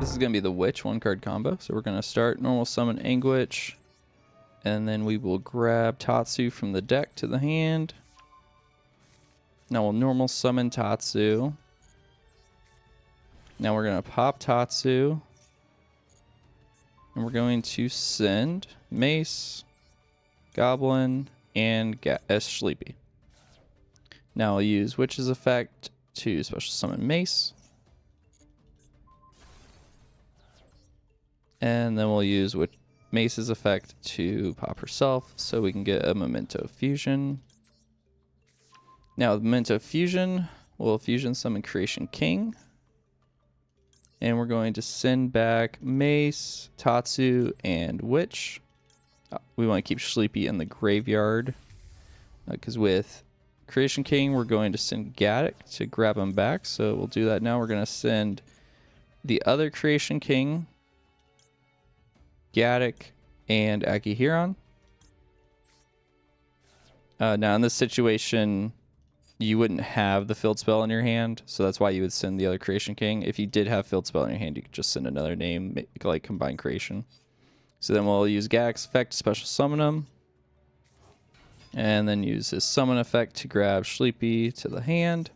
This is going to be the Witch 1-card combo. So we're going to start normal summon Angwitch. And then we will grab Tatsu from the deck to the hand. Now we'll normal summon Tatsu. Now we're going to pop Tatsu. And we're going to send Mace, Goblin, and Shleepy. Now I'll use Witch's effect to special summon Mace. And then we'll use Mace's effect to pop herself so we can get a Memento fusion. Now with Memento fusion, we'll fusion summon Creation King. And we're going to send back Mace, Tatsu, and Witch. We want to keep Shleepy in the graveyard. Because with Creation King, we're going to send Gaddock to grab him back. So we'll do that now. We're going to send the other Creation King, Gaddock, and Akihiron. Now in this situation, you wouldn't have the field spell in your hand, so that's why you would send the other Creation King. If you did have field spell in your hand, you could just send another name, like Combine Creation. So then we'll use Gaddock's effect to special summon him. And then use his summon effect to grab Shleepy to the hand.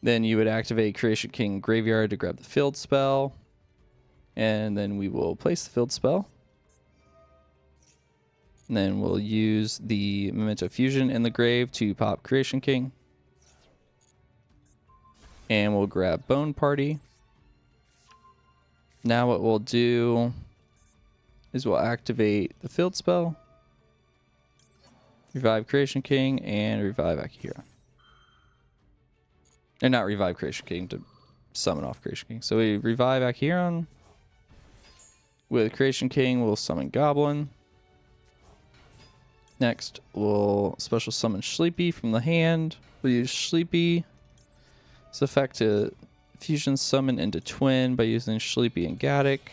Then you would activate Creation King Graveyard to grab the field spell. And then we will place the field spell. And then we'll use the Memento Fusion in the grave to pop Creation King. And we'll grab Bone Party. Now what we'll do is we'll activate the field spell, revive Creation King, and revive Akihiro. And not revive Creation King, to summon off Creation King. So we revive Akihiro. With Creation King, we'll summon Goblin. Next, we'll special summon Shleepy from the hand. We'll use Shleepy's effect to fusion summon into Twin by using Shleepy and Gaddock.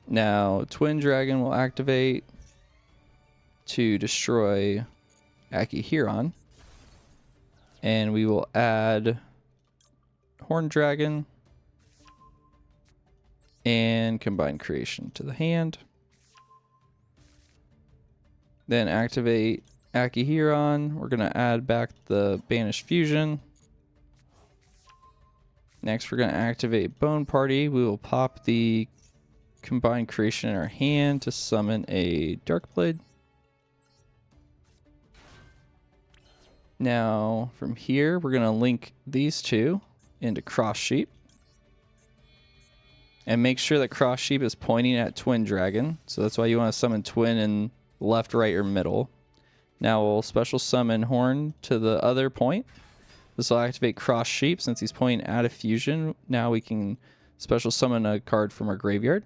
Now, Twin Dragon will activate to destroy Akihiron. And we will add Horn Dragon and Combine Creation to the hand. Then activate Akihiron. We're going to add back the Banished Fusion. Next, we're going to activate Bone Party. We will pop the Combine Creation in our hand to summon a Darkblade. Now, from here, we're going to link these two into Cross Sheep. And make sure that Cross Sheep is pointing at Twin Dragon. So that's why you want to summon Twin in left, right, or middle. Now we'll special summon Horn to the other point. This will activate Cross Sheep since he's pointing at a fusion. Now we can special summon a card from our graveyard.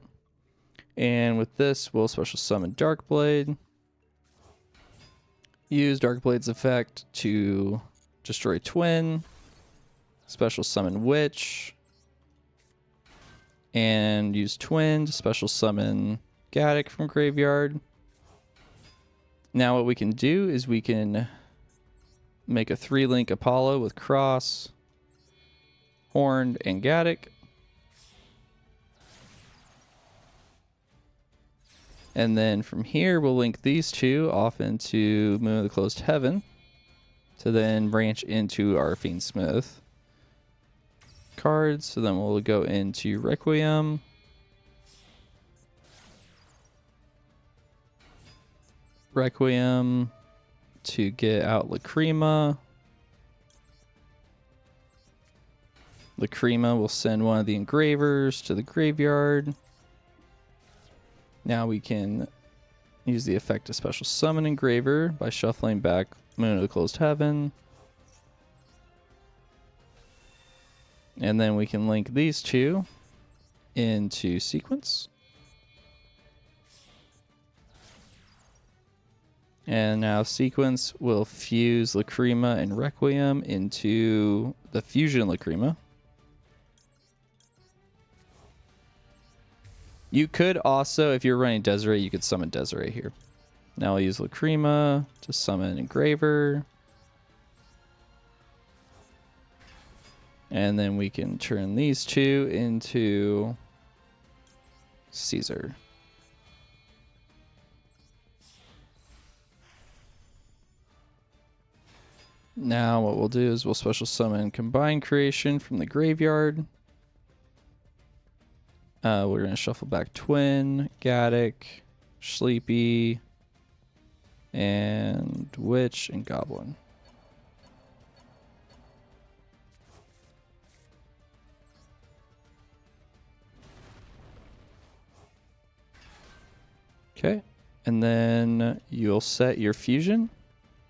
And with this, we'll special summon Darkblade. Use Darkblade's effect to destroy Twin. Special summon Witch. And use Twin to special summon Gaddock from graveyard. Now what we can do is we can make a 3-link Apollo with Cross, Horned, and Gaddock. And then from here, we'll link these two off into Moon of the Closed Heaven to then branch into our Fiendsmith cards. So then we'll go into Requiem. Requiem to get out Lacrima. Lacrima will send one of the Engravers to the graveyard. Now we can use the effect to special summon Engraver by shuffling back Moon of the Closed Heaven. And then we can link these two into sequence. And now sequence will fuse Lacrima and Requiem into the fusion Lacrima. You could also, if you're running Desiree, you could summon Desiree here. Now I'll use Lacrima to summon Engraver. And then we can turn these two into Caesar. Now what we'll do is we'll special summon Combine Creation from the graveyard. We're going to shuffle back Twin, Gaddock, Shleepy, and Witch, and Goblin. Okay, and then you'll set your fusion.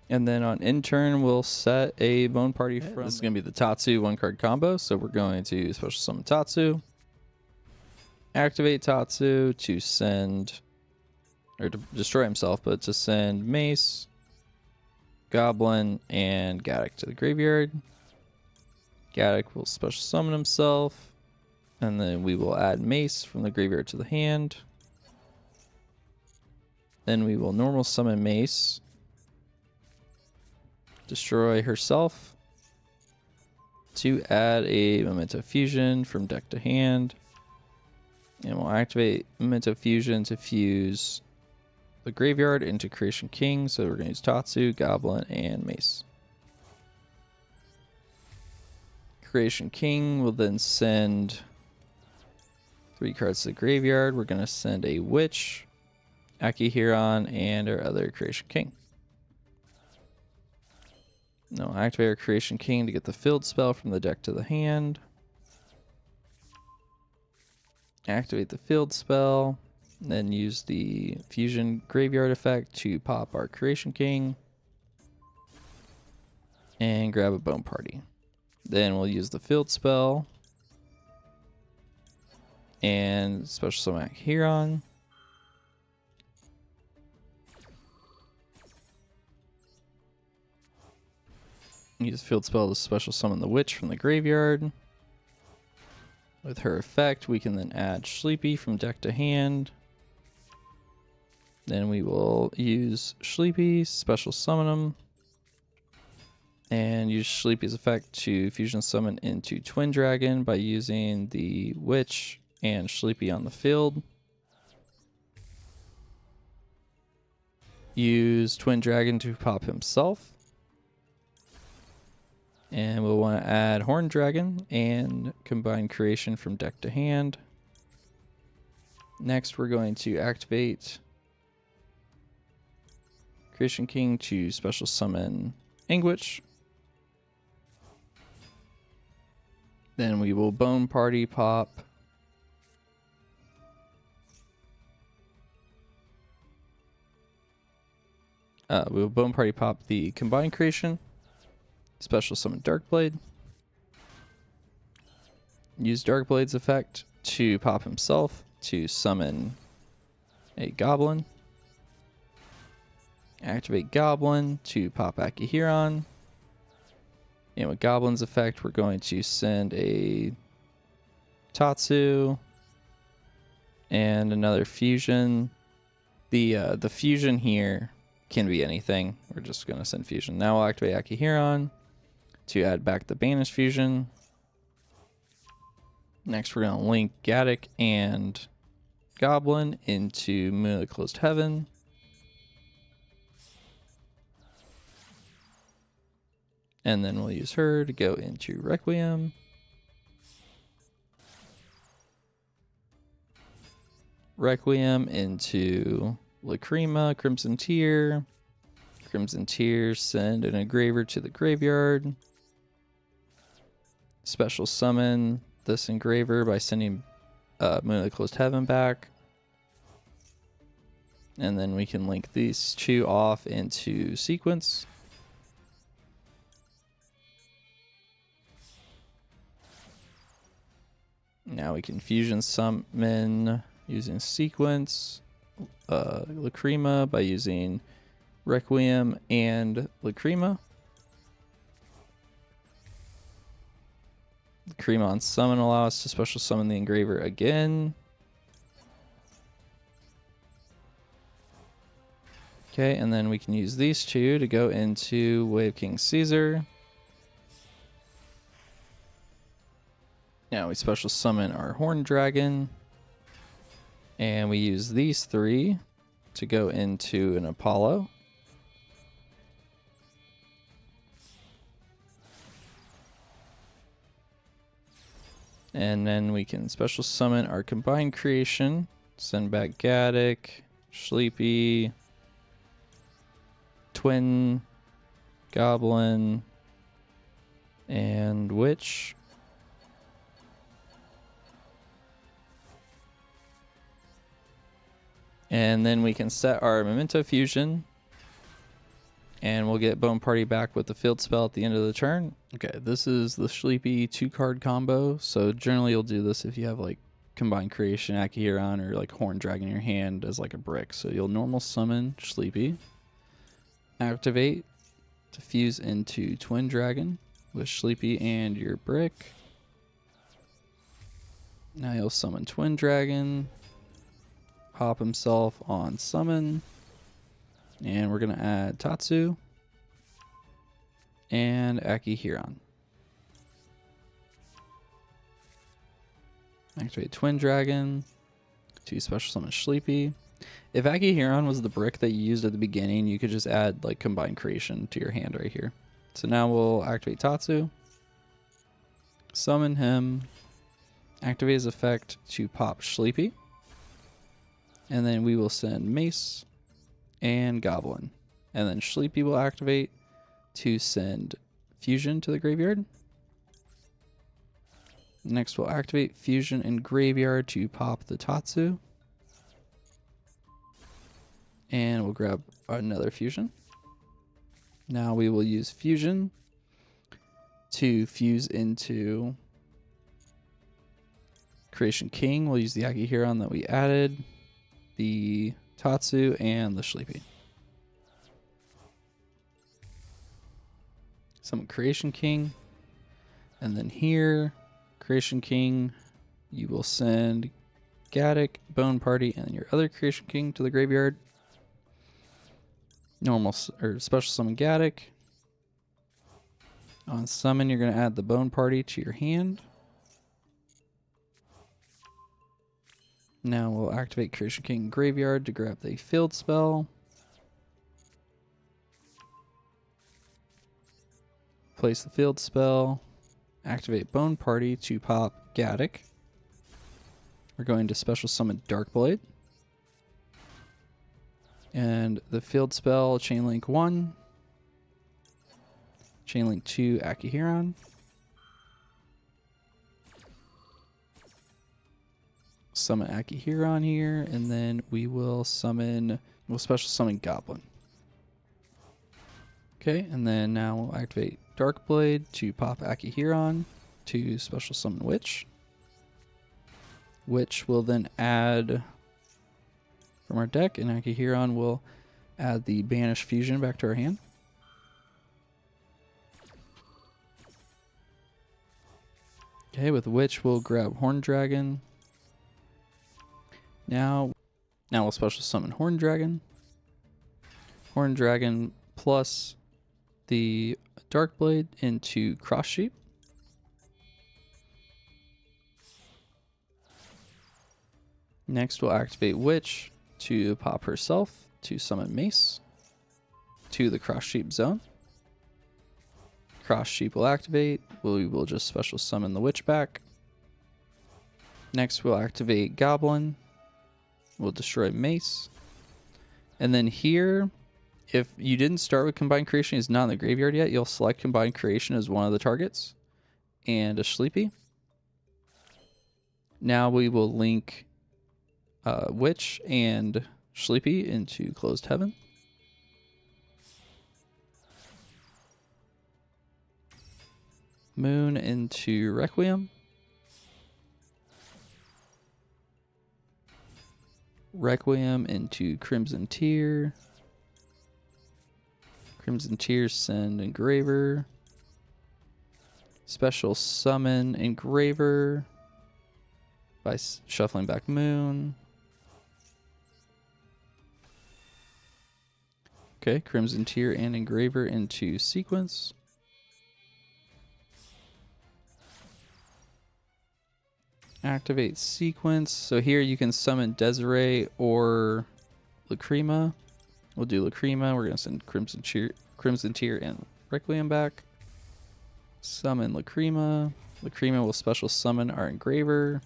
And then on in turn, we'll set a Bone Party from... This is going to be the Tatsu 1-card combo. So we're going to special summon Tatsu. Activate Tatsu to send... Or to destroy himself, but to send Mace, Goblin, and Gaddock to the graveyard. Gaddock will special summon himself. And then we will add Mace from the graveyard to the hand. Then we will normal summon Mace. Destroy herself to add a Memento Fusion from deck to hand. And we'll activate Memento Fusion to fuse the graveyard into Creation King. So we're going to use Tatsu, Goblin, and Mace. Creation King will then send 3 cards to the graveyard. We're going to send a Witch, Akihiron, and our other Creation King. Now activate our Creation King to get the field spell from the deck to the hand. Activate the field spell, then use the Fusion Graveyard effect to pop our Creation King. And grab a Bone Party. Then we'll use the field spell. And special summon Akihiron. Use field spell to special summon the Witch from the graveyard. With her effect, we can then add Shleepy from deck to hand. Then we will use Shleepy, special summon him. And use Shleepy's effect to fusion summon into Twin Dragon by using the Witch and Shleepy on the field. Use Twin Dragon to pop himself. And we'll want to add Horned Dragon and Combine Creation from deck to hand. Next, we're going to activate Creation King to special summon Angwitch. Then we will Bone Party pop the Combine Creation. Special summon Darkblade. Use Darkblade's effect to pop himself to summon a Goblin. Activate Goblin to pop Akihiron. And with Goblin's effect, we're going to send a Tatsu and another fusion. The fusion here can be anything. We're just going to send fusion. Now we'll activate Akihiron to add back the Banish Fusion. Next, we're going to link Gaddock and Goblin into Moon of the Closed Heaven. And then we'll use her to go into Requiem. Requiem into Lacrima, Crimson Tear. Crimson Tear, send an Engraver to the graveyard. Special summon this Engraver by sending Moon of the Closed Heaven back. And then we can link these two off into sequence. Now we can fusion summon using sequence. Lacrima by using Requiem and Lacrima. Lacrima on summon allows us to special summon the Engraver again. Okay, and then we can use these two to go into Way of King Caesar. Now we special summon our Horn Dragon, and we use these 3 to go into an Apollo. And then we can special summon our combined creation, send back Gaddock, Shleepy, Twin, Goblin, and Witch. And then we can set our Memento Fusion, and we'll get Bone Party back with the field spell at the end of the turn. Okay, this is the Shleepy 2-card combo. So generally you'll do this if you have like Combined Creation, Akihiron, or like Horn Dragon in your hand as like a brick. So you'll normal summon Shleepy, activate to fuse into Twin Dragon with Shleepy and your brick. Now you'll summon Twin Dragon, pop himself on summon, and we're going to add Tatsu and Akihiron. Activate Twin Dragon to special summon Shleepy. If Akihiron was the brick that you used at the beginning, you could just add like Combined Creation to your hand right here. So now we'll activate Tatsu, summon him, activate his effect to pop Shleepy, and then we will send Mace and Goblin. And then Shleepy will activate to send Fusion to the graveyard. Next we'll activate Fusion and Graveyard to pop the Tatsu. And we'll grab another Fusion. Now we will use Fusion to fuse into Creation King. We'll use the Akihiron that we added, the Tatsu, and the Shleepy. Summon Creation King. And then here, Creation King, you will send Gaddock, Bone Party, and then your other Creation King to the graveyard. Normal or special summon Gaddock. On summon, you're going to add the Bone Party to your hand. Now we'll activate Creation King Graveyard to grab the field spell. Place the field spell. Activate Bone Party to pop Gaddock. We're going to special summon Darkblade. And the field spell, Chainlink 1. Chainlink 2, Akihiron. Summon Akihiron here, and then we'll special summon Goblin. Okay, and then now we'll activate Darkblade to pop Akihiron to special summon Witch. Witch will then add from our deck, and Akihiron will add the Banish Fusion back to our hand. Okay, with Witch we'll grab Horn Dragon. Now we'll special summon Horn Dragon. Horn Dragon plus the Darkblade into Cross Sheep. Next we'll activate Witch to pop herself to summon Mace to the Cross Sheep zone. Cross Sheep will activate. We will just special summon the Witch back. Next we'll activate Goblin. We'll destroy Mace. And then here, if you didn't start with Combined Creation, is not in the graveyard yet, you'll select Combined Creation as one of the targets and a Shleepy. Now we will link Witch and Shleepy into Closed Heaven. Moon into Requiem. Requiem into Crimson Tear. Crimson Tear send Engraver. Special summon Engraver by shuffling back Moon. Okay, Crimson Tear and Engraver into sequence. Activate sequence. So here you can summon Desiree or Lacrima. We'll do Lacrima. We're going to send Crimson Tear and Requiem back. Summon Lacrima. Lacrima will special summon our Engraver.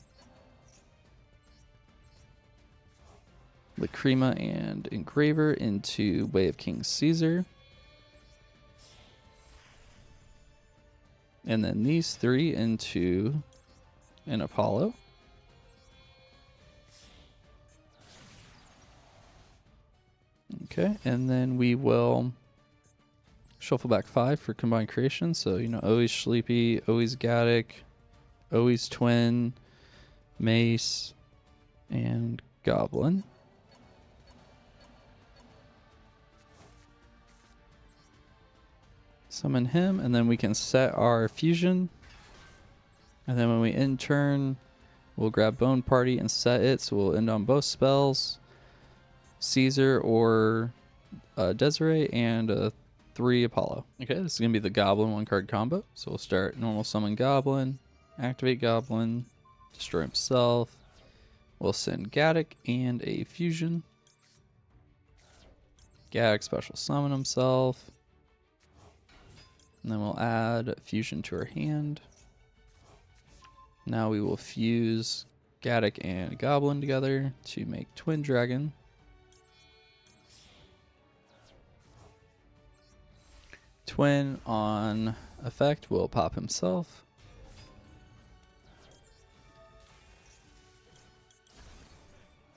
Lacrima and Engraver into Way of King Caesar. And then these three into an Apollo. Okay, and then we will shuffle back 5 for combined creation. So, you know, always Shleepy, always Gaddick, always Twin, Mace, and Goblin. Summon him, and then we can set our fusion. And then when we end turn, we'll grab Bone Party and set it. So we'll end on both spells, Caesar or Desiree, and 3 Apollo. Okay, this is going to be the Goblin 1-card combo. So we'll start normal summon Goblin, activate Goblin, destroy himself. We'll send Gaddick and a fusion. Gaddick special summon himself. And then we'll add fusion to our hand. Now we will fuse Gaddick and Goblin together to make Twin Dragon. Twin on effect will pop himself.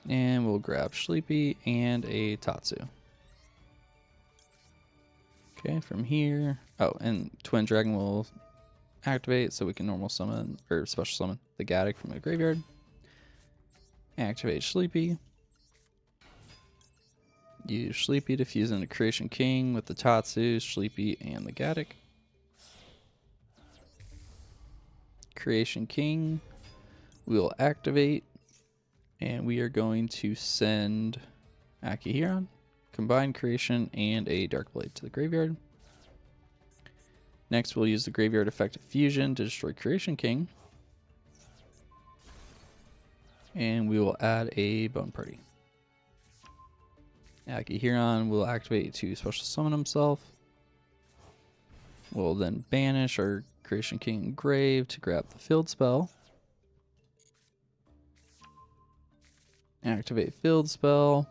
And we'll grab Shleepy and a Tatsu. Okay, from here. Oh, and Twin Dragon will activate so we can normal summon, or special summon, the Gaddick from the graveyard. Activate Shleepy. Use Shleepy to fuse into Creation King with the Tatsu, Shleepy, and the Gaddick. Creation King we will activate, and we are going to send Akihiron, Combined Creation, and a Darkblade to the graveyard. Next, we'll use the Graveyard Effect of Fusion to destroy Creation King. And we will add a Bone Party. Akihiron will activate to special summon himself. We'll then banish our Creation King Grave to grab the Field Spell. Activate Field Spell.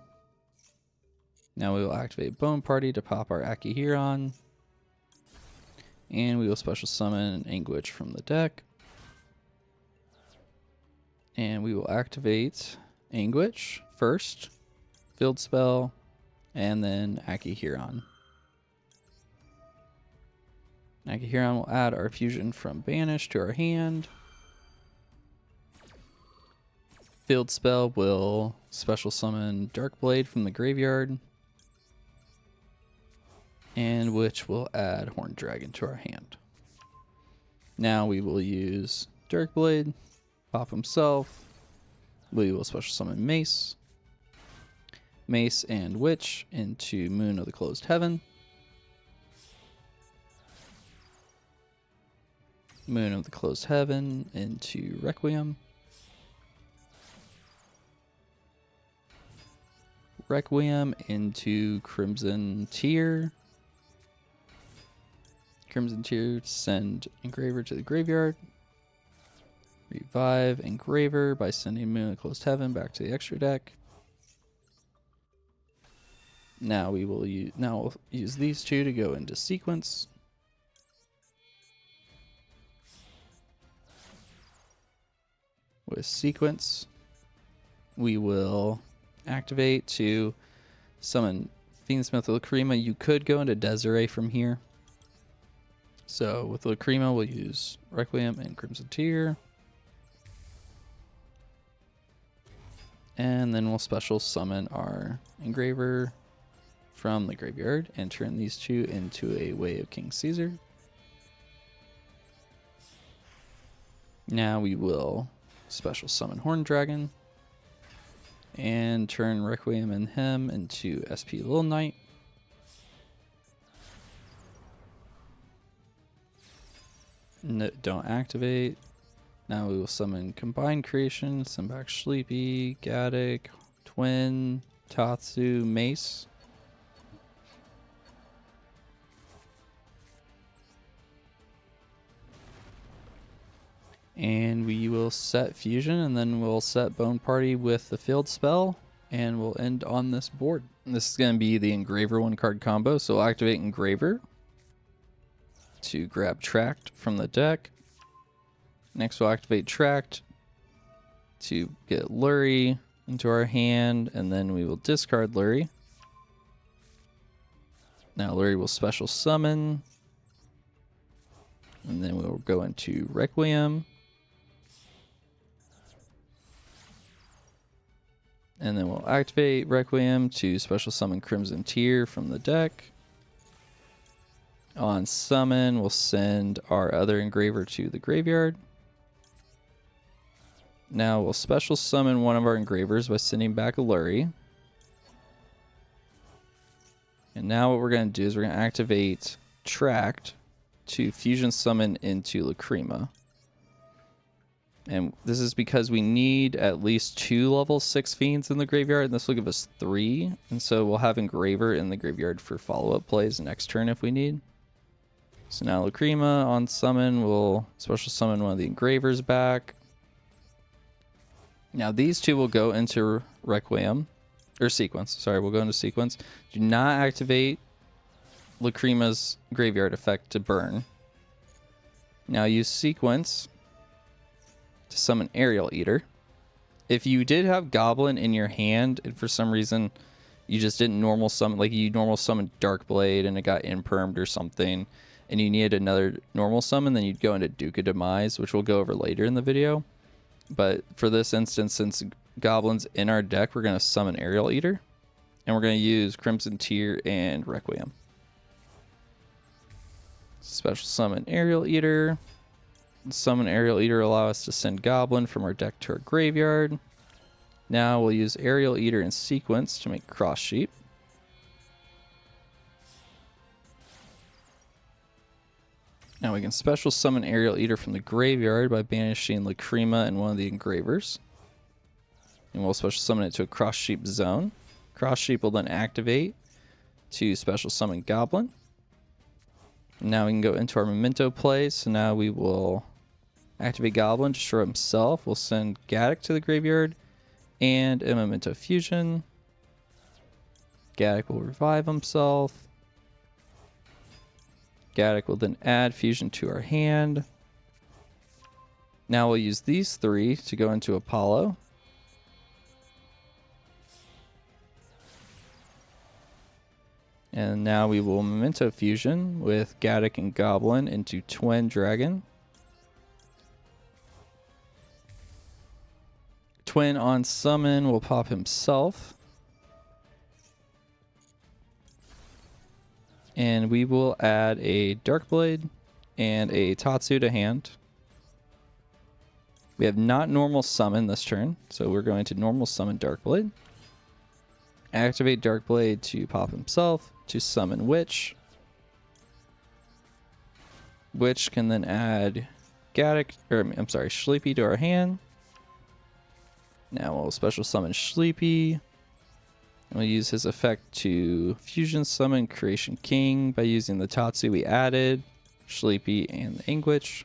Now we will activate Bone Party to pop our Akihiron. And we will special summon Angwitch from the deck. And we will activate Angwitch first, Field Spell, and then Akihiron. Akihiron will add our fusion from Banish to our hand. Field Spell will special summon Darkblade from the graveyard. And which will add Horned Dragon to our hand. Now we will use Darkblade, pop himself. We will special summon Mace. Mace and Witch into Moon of the Closed Heaven. Moon of the Closed Heaven into Requiem. Requiem into Crimson Tear. Crimson Tear to send Engraver to the graveyard. Revive Engraver by sending Moon of Closed Heaven back to the extra deck. Now we'll use these two to go into sequence. With sequence, we will activate to summon Fiendsmith with Lacrima. You could go into Desiree from here. So with Lacrima, we'll use Requiem and Crimson Tear. And then we'll special summon our Engraver from the graveyard and turn these two into a Way of King Caesar. Now we will special summon Horned Dragon and turn Requiem and him into SP Little Knight. No, don't activate. Now we will summon Combined Creation, send back Shleepy, Gaddock, Twin, Tatsu, Mace. And we will set Fusion, and then we'll set Bone Party with the field spell, and we'll end on this board. And this is going to be the Engraver 1-card combo, so we'll activate Engraver to grab Tract from the deck. Next we'll activate Tract to get Lurry into our hand, and then we will discard Lurry. Now Lurry will special summon, and then we'll go into Requiem. And then we'll activate Requiem to special summon Crimson Tear from the deck. On summon, we'll send our other Engraver to the graveyard. Now we'll special summon one of our Engravers by sending back a Lurry. And now what we're going to do is we're going to activate Tract to fusion summon into Lacrima. And this is because we need at least 2 level 6 fiends in the graveyard, and this will give us 3. And so we'll have Engraver in the graveyard for follow-up plays next turn if we need. So now Lacrima on summon will special summon one of the Engravers back. Now these two will go into Requiem, or Sequence. Sorry, we'll go into Sequence. Do not activate Lacrima's graveyard effect to burn. Now use Sequence to summon Aerial Eater. If you did have Goblin in your hand and for some reason you just didn't normal summon, like you normal summoned Darkblade and it got impermed or something, and you needed another normal summon, then you'd go into Duke of Demise, which we'll go over later in the video. But for this instance, since Goblin's in our deck, we're going to summon Aerial Eater, and we're going to use Crimson Tear and Requiem. Special summon Aerial Eater. Summon Aerial Eater allow us to send Goblin from our deck to our graveyard. Now we'll use Aerial Eater in Sequence to make Cross Sheep. Now we can special summon Aerial Eater from the graveyard by banishing Lacrima and one of the Engravers. And we'll special summon it to a Cross Sheep zone. Cross Sheep will then activate to special summon Goblin. Now we can go into our Memento play. So now we will activate Goblin, destroy himself. We'll send Gaddock to the graveyard and a Memento Fusion. Gaddock will revive himself. Gaddock will then add Fusion to our hand. Now we'll use these 3 to go into Apollo. And now we will Memento Fusion with Gaddock and Goblin into Twin Dragon. Twin on summon will pop himself. And we will add a Darkblade and a Tatsu to hand. We have not normal summon this turn, so we're going to normal summon Darkblade. Activate Darkblade to pop himself, to summon Witch. Witch can then add Shleepy to our hand. Now we'll special summon Shleepy. We'll use his effect to fusion summon Creation King by using the Tatsu we added, Shleepy, and the Angwitch.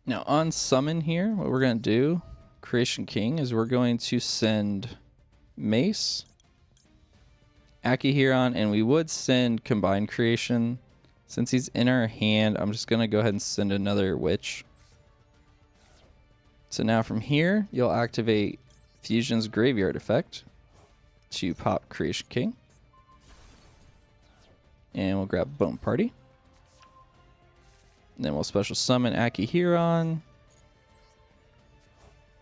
Now on summon here, what we're going to do, Creation King, is we're going to send Mace, Akihiron, and we would send Combined Creation. Since he's in our hand, I'm just going to go ahead and send another Witch. So now from here, you'll activate Fusion's graveyard effect to pop Creation King. And we'll grab Bone Party. And then we'll special summon Akihiron.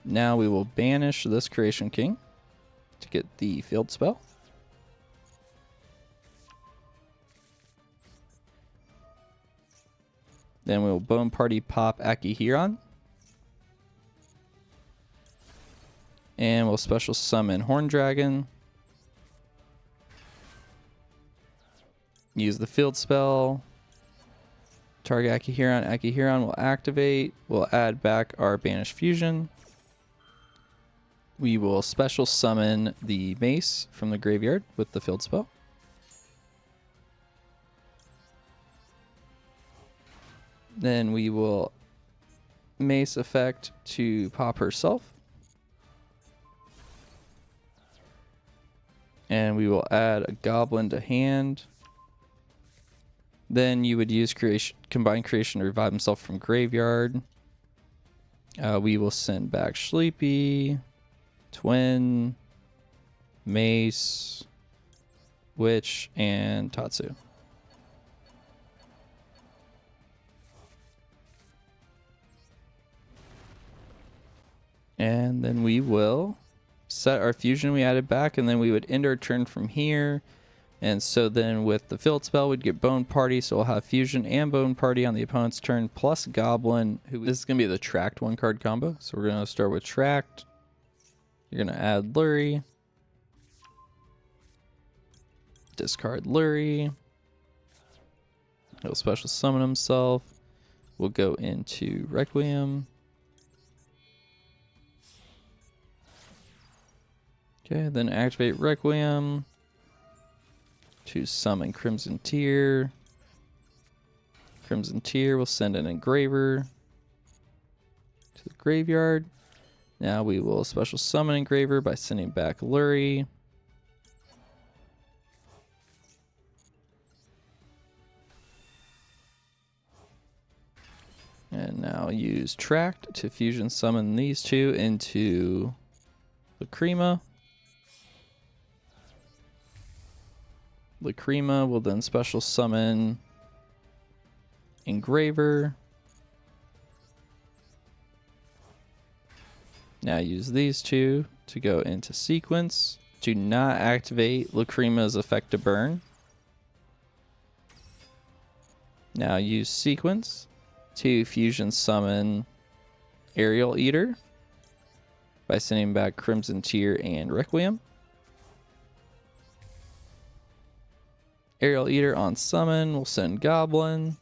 Now we will banish this Creation King to get the field spell. Then we will Bone Party pop Akihiron. And we'll special summon Horn Dragon. Use the field spell. Target Akihiron. Akihiron will activate. We'll add back our Banished Fusion. We will special summon the Mace from the graveyard with the field spell. Then we will Mace effect to pop herself. And we will add a Goblin to hand. Then you would use Combine Creation to revive himself from graveyard. We will send back Shleepy, Twin, Mace, Witch, and Tatsu. And then we will set our fusion we added back, and then we would end our turn from here. And so then with the field spell, we'd get Bone Party, so we'll have fusion and Bone Party on the opponent's turn, plus Goblin. This is going to be the Tract 1-card combo. So we're going to start with Tract. You're going to add Lurie. Discard Lurie. He'll special summon himself. We'll go into Requiem. Okay, then activate Requiem to summon Crimson Tear. Crimson Tear will send an Engraver to the graveyard. Now we will special summon Engraver by sending back Lurie. And now use Tract to fusion summon these two into Lacrima. Lacrima will then special summon Engraver. Now use these two to go into sequence. Do not activate Lacrima's effect to burn. Now use sequence to fusion summon Aerial Eater by sending back Crimson Tear and Requiem. Aerial Eater on summon will send Goblin.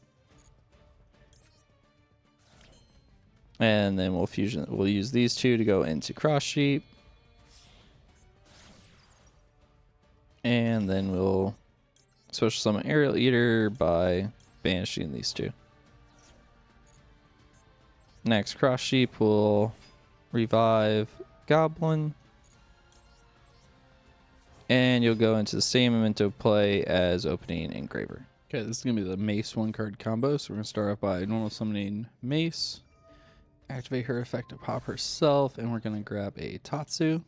And then we'll use these two to go into Cross Sheep. And then we'll special summon Aerial Eater by banishing these two. Next, Cross Sheep will revive Goblin. And you'll go into the same Memento play as opening Engraver. Okay, this is going to be the Mace 1-card combo. So we're going to start off by normal summoning Mace. Activate her effect to pop herself. And we're going to grab a Tatsu.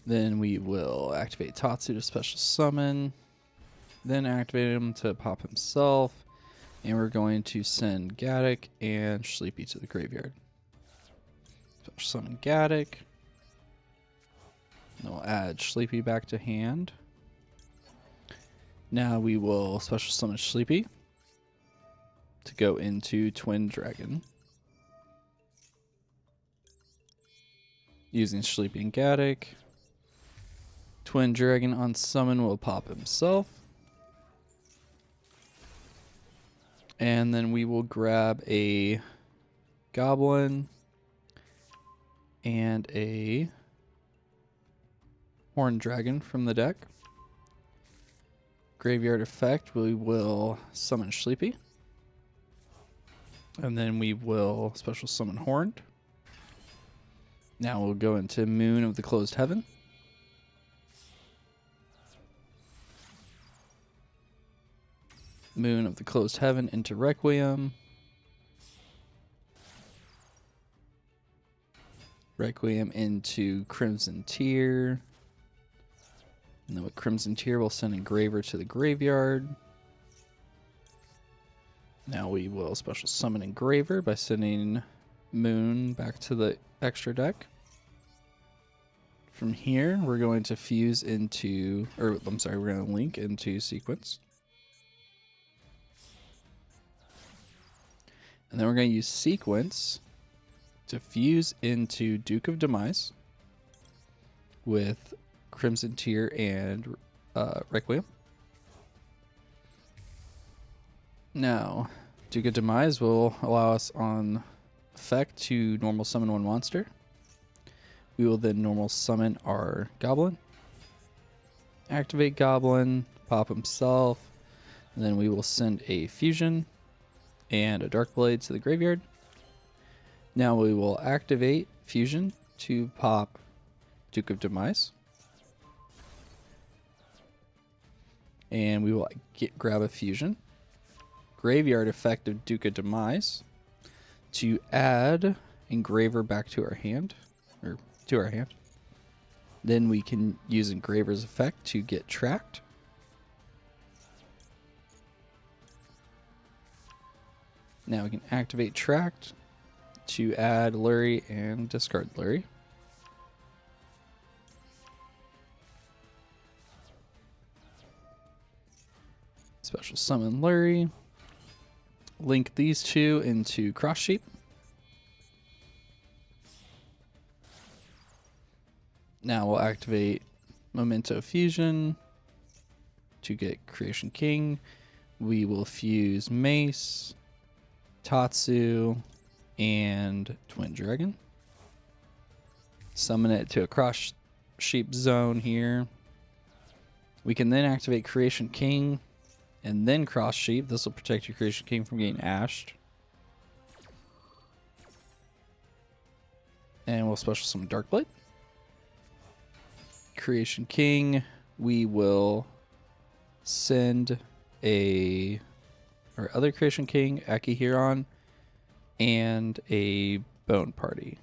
Then we will activate Tatsu to special summon. Then activate him to pop himself. And we're going to send Gaddock and Shleepy to the graveyard. Special summon Gaddock. Then we'll add Shleepy back to hand. Now we will special summon Shleepy to go into Twin Dragon. Using Shleepy and Gaddock. Twin Dragon on summon will pop himself. And then we will grab a Goblin and a Horned Dragon from the deck. Graveyard effect, we will summon Shleepy. And then we will special summon Horned. Now we'll go into Moon of the Closed Heaven. Moon of the Closed Heaven into Requiem. Requiem into Crimson Tear. And then with Crimson Tear, we'll send Engraver to the graveyard. Now we will special summon Engraver by sending Moon back to the extra deck. From here, we're going to fuse into, or I'm sorry, we're going to link into sequence. And then we're going to use sequence to fuse into Duke of Demise with Crimson Tear and Requiem. Now, Duke of Demise will allow us on effect to normal summon one monster. We will then normal summon our Goblin. Activate Goblin, pop himself, and then we will send a Fusion and a Dark Blade to the graveyard. Now we will activate Fusion to pop Duke of Demise. And we will grab a Fusion. Graveyard effect of Duke of Demise to add Engraver back to our hand. Then we can use Engraver's effect to get Tract. Now we can activate Tract to add Lurry and discard Lurry. Special summon Lurry. Link these two into Cross Sheep. Now we'll activate Memento Fusion to get Creation King. We will fuse Mace, Tatsu, and Twin Dragon. Summon it to a Cross Sheep zone here. We can then activate Creation King and then Cross Sheep. This will protect your Creation King from getting ashed. And we'll special summon Darkblade. Creation King, we will send our other Creation King, Akihiron, and a Bone Party.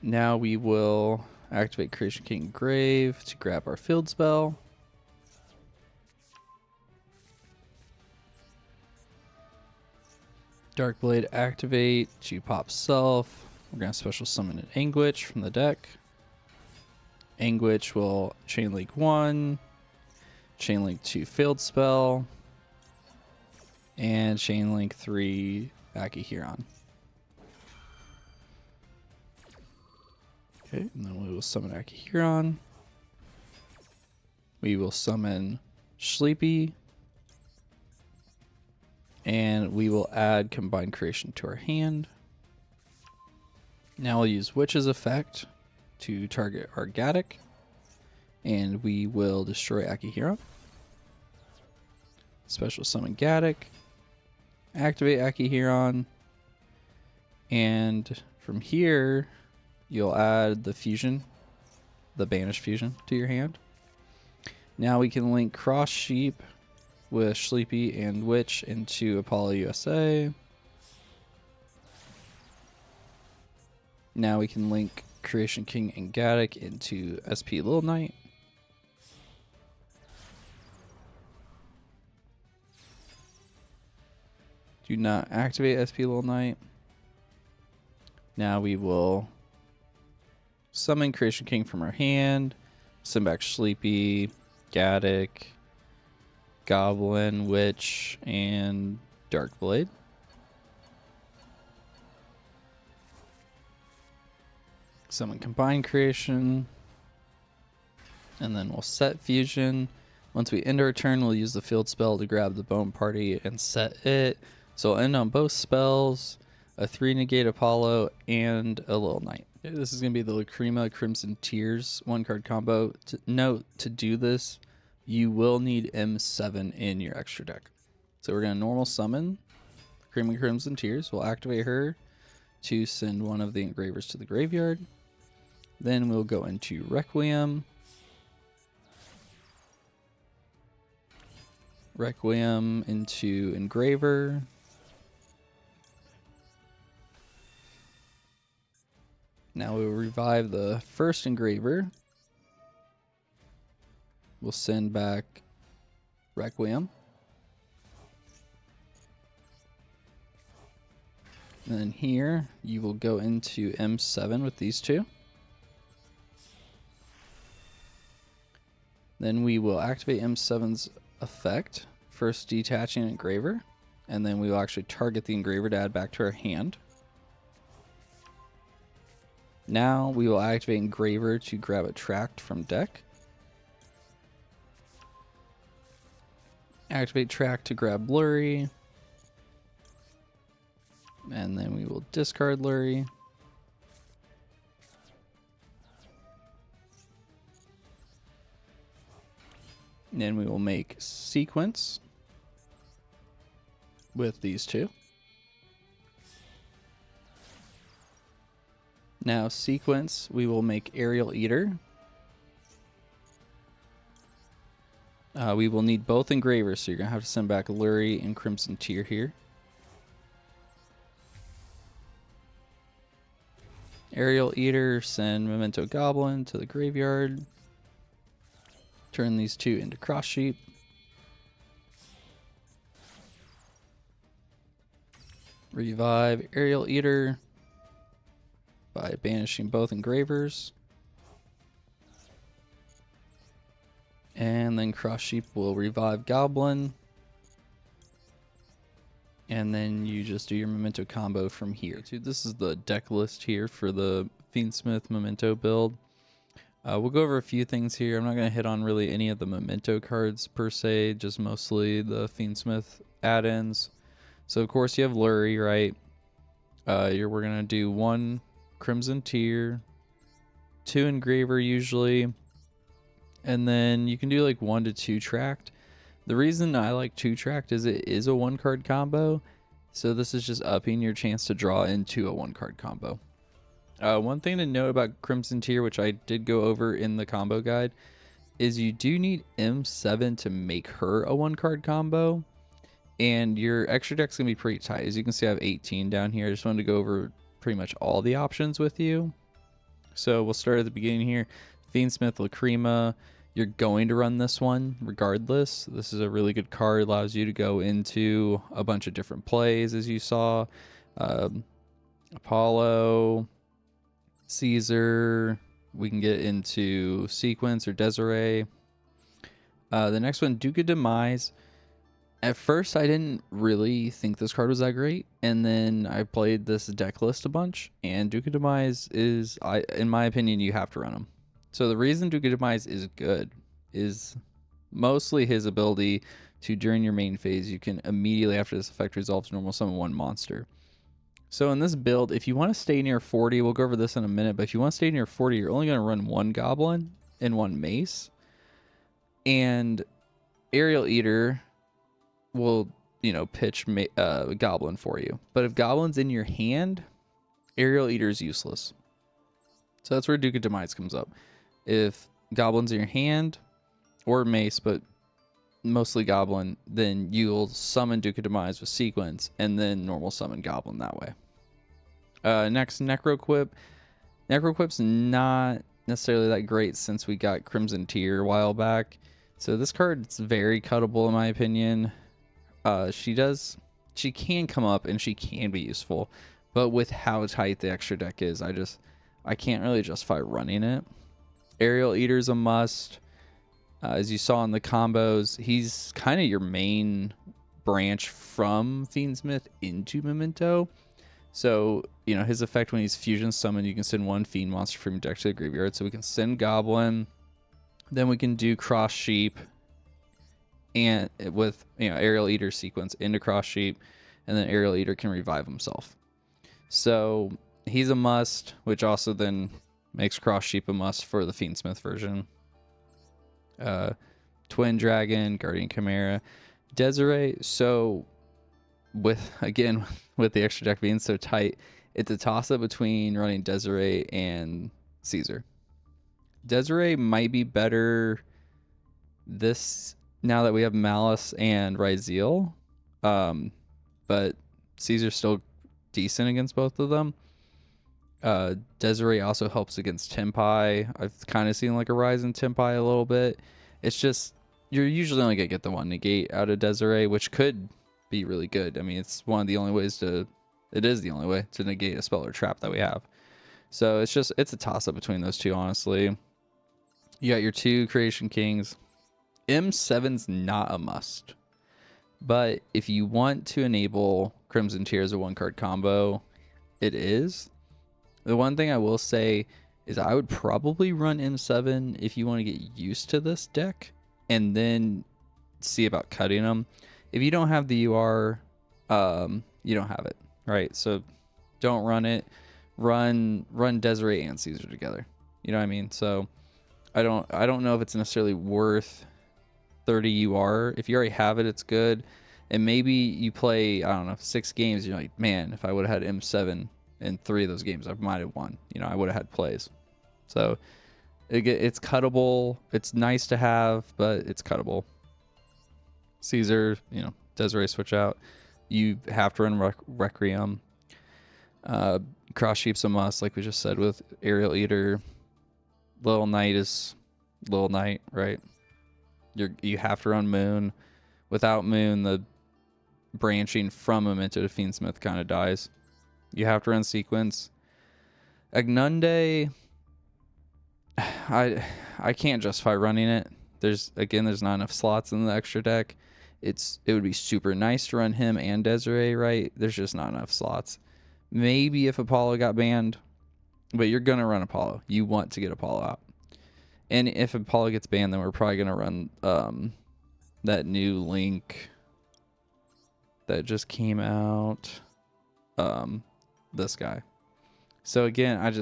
Now we will activate Creation King Grave to grab our field spell. Darkblade activate to pop self. We're going to special summon an Angwitch from the deck. Angwitch will Chainlink 1, Chainlink 2 field spell, and Chainlink 3 Akihiron. Okay, and then we will summon Akihiron. We will summon Shleepy. And we will add Combined Creation to our hand. Now we'll use Witch's effect to target our Gaddock. And we will destroy Akihiron. Special summon Gaddock. Activate Akihiron. And from here, you'll add the fusion, the Banish Fusion, to your hand. Now we can link Cross Sheep with Shleepy and Witch into Apollo USA. Now we can link Creation King and Gaddock into SP Little Knight. Do not activate SP Little Knight. Now we will summon Creation King from our hand, send back Shleepy, Gaddock, Goblin, Witch, and Darkblade. Summon Combined Creation. And then we'll set Fusion. Once we end our turn, we'll use the field spell to grab the Bone Party and set it. So we'll end on both spells, a 3 negate Apollo, and a Little Knight. Okay, this is going to be the Lacrima Crimson Tears 1-card combo. Note, to do this, you will need M7 in your extra deck. So we're going to normal summon Lacrima Crimson Tears. We'll activate her to send one of the engravers to the graveyard. Then we'll go into Requiem. Requiem into Engraver. Now we will revive the first Engraver. We'll send back Requiem. And then here, you will go into M7 with these two. Then we will activate M7's effect, first detaching Engraver, and then we will actually target the Engraver to add back to our hand. Now we will activate Engraver to grab a Tract from deck. Activate Tract to grab Lurry. And then we will discard Lurry. And then we will make Sequence with these two. Now Sequence, we will make Aerial Eater. We will need both Engravers, so you're going to have to send back Lurry and Crimson Tear here. Aerial Eater, send Memento Goblin to the graveyard. Turn these two into Cross Sheep. Revive Aerial Eater by banishing both Engravers. And then Cross Sheep will revive Goblin. And then you just do your Memento combo from here. This is the deck list here for the Fiendsmith Memento build. We'll go over a few things here. I'm not going to hit on really any of the Memento cards per se, just mostly the Fiendsmith add-ins. So of course you have Lurry, right? We're going to do 1 Crimson Tear, 2 Engraver usually, and then you can do like 1 to 2 Tract. The reason I like 2 Tract is it is a 1-card combo, so this is just upping your chance to draw into a 1-card combo. One thing to note about Crimson Tear, which I did go over in the combo guide, is you do need M7 to make her a 1-card combo, and your extra deck's gonna be pretty tight. As you can see, I have 18 down here. I just wanted to go over pretty much all the options with you. So we'll start at the beginning here. Fiendsmith Lacrima, you're going to run this one regardless. This is a really good card, allows you to go into a bunch of different plays, as you saw. Apollo, Caesar, we can get into Sequence or Desiree. The next one, Duke of Demise. At first, I didn't really think this card was that great, and then I played this deck list a bunch, and Duke of Demise is, in my opinion, you have to run him. So the reason Duke of Demise is good is mostly his ability to, during your main phase, you can immediately after this effect resolves normal summon 1 monster. So in this build, if you want to stay near 40, we'll go over this in a minute, but if you want to stay near 40, you're only going to run 1 Goblin and 1 Mace. And Aerial Eater will, pitch Goblin for you. But if Goblin's in your hand, Aerial Eater is useless. So that's where Duke of Demise comes up. If Goblin's in your hand, or Mace, but mostly Goblin, then you'll summon Duke of Demise with Sequence, and then normal summon Goblin that way. Next, Necroquip. Necroquip's not necessarily that great since we got Crimson Tear a while back. So this card's very cuttable in my opinion. She can come up and she can be useful, but with how tight the extra deck is, I can't really justify running it. Aerial Eater's a must. As you saw in the combos, he's kind of your main branch from Fiendsmith into Memento. So, his effect when he's fusion summoned, you can send 1 Fiend monster from your deck to the graveyard. So we can send Goblin, then we can do Cross Sheep, and with Aerial Eater Sequence into Cross Sheep, and then Aerial Eater can revive himself. So he's a must, which also then makes Cross Sheep a must for the Fiendsmith version. Twin Dragon, Guardian Chimera, Desiree. So with the extra deck being so tight, it's a toss-up between running Desiree and Caesar. Desiree might be better now that we have Malice and Ryzeal, but Caesar's still decent against both of them. Desiree also helps against Tempai. I've kind of seen like a rise in Tempai a little bit. It's just you're usually only gonna get the 1 negate out of Desiree, which could be really good. I mean, it's one of the only ways it is the only way to negate a spell or trap that we have. So it's a toss-up between those two, honestly. You got your 2 Creation Kings. M7's not a must, but if you want to enable Crimson Tear as a 1-card combo, it is. The one thing I will say is I would probably run M7 if you want to get used to this deck, and then see about cutting them. If you don't have the UR, you don't have it, right? So don't run it. Run Desiree and Caesar together. You know what I mean? So I don't know if it's necessarily worth 30 UR. If you already have it, it's good. And maybe you play, I don't know, 6 games. You're like, man, if I would have had M7 in 3 of those games, I might have won. You know, I would have had plays. So it's cuttable. It's nice to have, but it's cuttable. Caesar, you know, Desiree switch out. You have to run Requiem. Cross Sheep's a must, like we just said with Aerial Eater. Little Knight is Little Knight, right? You have to run Moon. Without Moon, the branching from Memento to Fiendsmith kind of dies. You have to run Sequence. Agnunde, I can't justify running it. There's not enough slots in the extra deck. It would be super nice to run him and Desiree, right? There's just not enough slots. Maybe if Apollo got banned, but you're gonna run Apollo. You want to get Apollo out. And if Apollo gets banned, then we're probably gonna run that new Link that just came out. This guy. So again,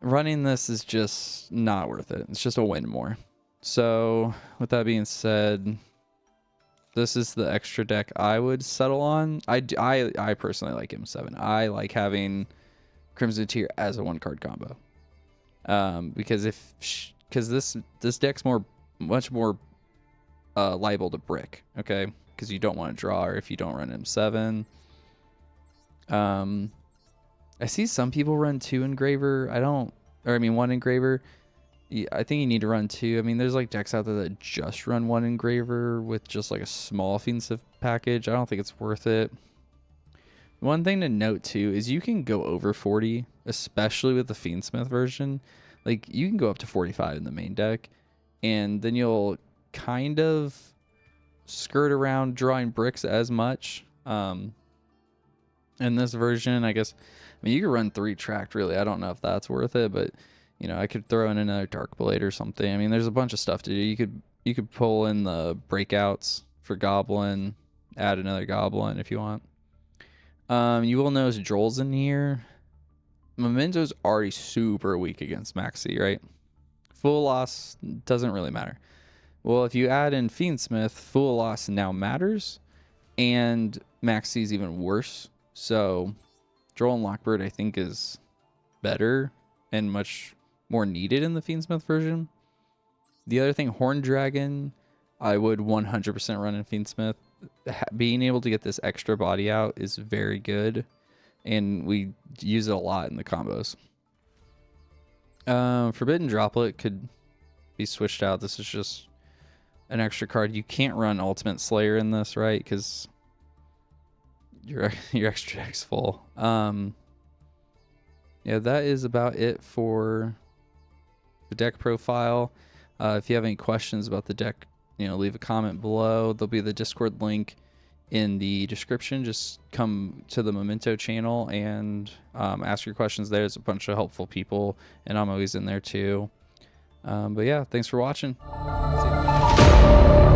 running this is just not worth it. It's just a win more. So with that being said, this is the extra deck I would settle on. I personally like M7. I like having Crimson Tier as a 1-card combo. Because this deck's much more liable to brick, okay? Because you don't want to draw, or if you don't run M7. I see some people run 2 Engraver. 1 Engraver. I think you need to run 2. I mean, there's like decks out there that just run 1 Engraver with just like a small Fiendsmith package. I don't think it's worth it. One thing to note too is you can go over 40, especially with the Fiendsmith version. Like you can go up to 45 in the main deck, and then you'll kind of skirt around drawing bricks as much. In this version, I guess, I mean, you could run 3 Tract, really. I don't know if that's worth it, but you know, I could throw in another Dark Blade or something. I mean, there's a bunch of stuff to do. You could pull in the breakouts for Goblin, add another Goblin if you want. You will notice Joel's in here. Memento's already super weak against Maxi, right? Full loss doesn't really matter. Well, if you add in Fiendsmith, full loss now matters, and Maxi's even worse. So Joel and Lockbird, I think, is better and much more needed in the Fiendsmith version. The other thing, Horn Dragon, I would 100% run in Fiendsmith. Being able to get this extra body out is very good, and we use it a lot in the combos. Forbidden Droplet could be switched out. This is just an extra card. You can't run Ultimate Slayer in this, right? Because your extra deck's full. Yeah, that is about it for the deck profile. If you have any questions about the deck, you know, leave a comment below. There'll be the Discord link in the description. Just come to the Memento channel and ask your questions there. There's a bunch of helpful people, and I'm always in there too. But yeah, thanks for watching. See you.